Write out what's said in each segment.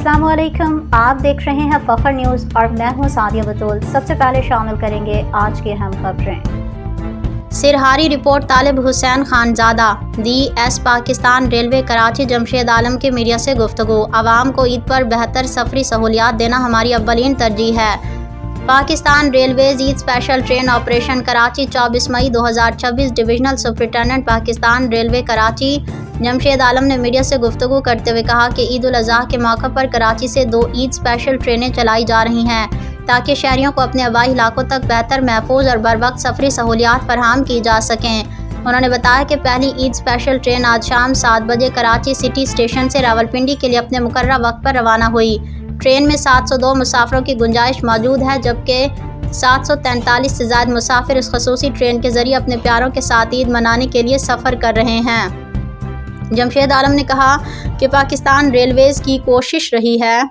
अस्सलाम वालेकुम, आप देख रहे हैं फखर न्यूज़ और मैं हूं सादिया बतूल। सबसे पहले शामिल करेंगे आज की अहम खबरें। सिरहारी रिपोर्ट तालिब हुसैन खानजादा DS पाकिस्तान रेलवे कराची जमशेद आलम के मीडिया से गुफ्तगू। आवाम को ईद पर बेहतर सफरी सहूलियात देना हमारी अव्वलीन तरजीह है। Pakistan railways Eid special train operation Karachi 24 मई 2026। Divisional superintendent Pakistan railway Karachi Jamshed Alam ने मीडिया से गुफ्तगू करते हुए कहा कि ईद उल अज़हा के मौके पर कराची से 2 ईद स्पेशल ट्रेनें चलाई जा रही हैं ताकि शहरियों को अपने आबाई इलाकों तक बेहतर, महफूज और बरवक्त सफरी सहूलियात फराहम की जा सकें। उन्होंने बताया कि पहली ईद स्पेशल ट्रेन आज शाम 7 बजे कराची सिटी स्टेशन से रावलपिंडी के लिए अपने मुकर्रर वक्त पर रवाना हुई। ट्रेन में 702 मुसाफिरों की गुंजाइश मौजूद है, जबकि 743 से ज़्यादा मुसाफिर इस खसूसी ट्रेन के ज़रिए अपने प्यारों के साथ ईद मनाने के लिए सफ़र कर रहे हैं। जमशेद आलम ने कहा कि पाकिस्तान रेलवेज़ की कोशिश रही है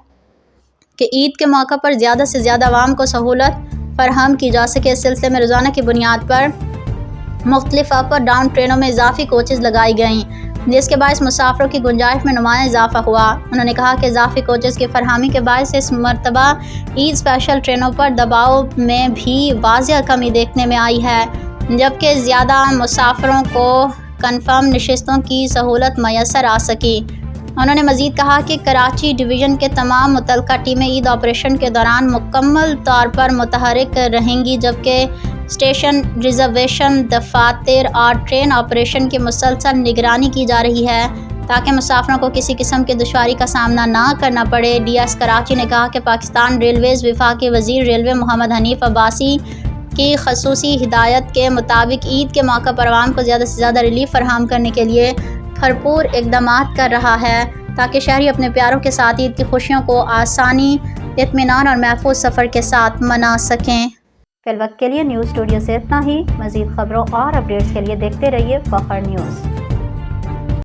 कि ईद के मौके पर ज़्यादा से ज़्यादा आवाम को सहूलत फराहम की जा सके। इस सिलसिले में रोज़ाना की बुनियाद पर मुख्तलिफ अप और डाउन ट्रेनों में इजाफी कोचेज़ लगाई गईं, जिसके बायस मुसाफिरों की गुंजाइश में नुमाया इजाफा हुआ। उन्होंने कहा कि इजाफी कोचेज़ की फरहमी के बायस इस मरतबा ईद स्पेशल ट्रेनों पर दबाव में भी वाज़िह कमी देखने में आई है, जबकि ज़्यादा मुसाफिरों को कन्फर्म नशिस्तों की सहूलत मैसर आ सकी। उन्होंने मज़ीद कहा कि कराची डिवीज़न के तमाम मुतल्लिका टीमें ईद ऑपरेशन के दौरान मुकम्मल तौर पर मुतहरिक रहेंगी, जबकि स्टेशन रिजर्वेशन, दफातर और ट्रेन ऑपरेशन की मुसलसल निगरानी की जा रही है ताकि मुसाफिरों को किसी किस्म की दुश्वारी का सामना ना करना पड़े। DS कराची ने कहा कि पाकिस्तान रेलवेज़ वफाकी वज़ीर रेलवे मोहम्मद हनीफ अब्बासी की खसूसी हिदायत के मुताबिक ईद के मौके पर आवाम को ज़्यादा से ज़्यादा रिलीफ फराहम करने के लिए भरपूर इक़दामात कर रहा है ताकि शहरी अपने प्यारों के साथ ईद की खुशियों को आसानी, इत्मीनान और महफूज सफ़र के साथ मना सकें। फिल वक्त के लिए न्यूज़ स्टूडियो से इतना ही। मज़ीद खबरों और अपडेट्स के लिए देखते रहिए फखर न्यूज़।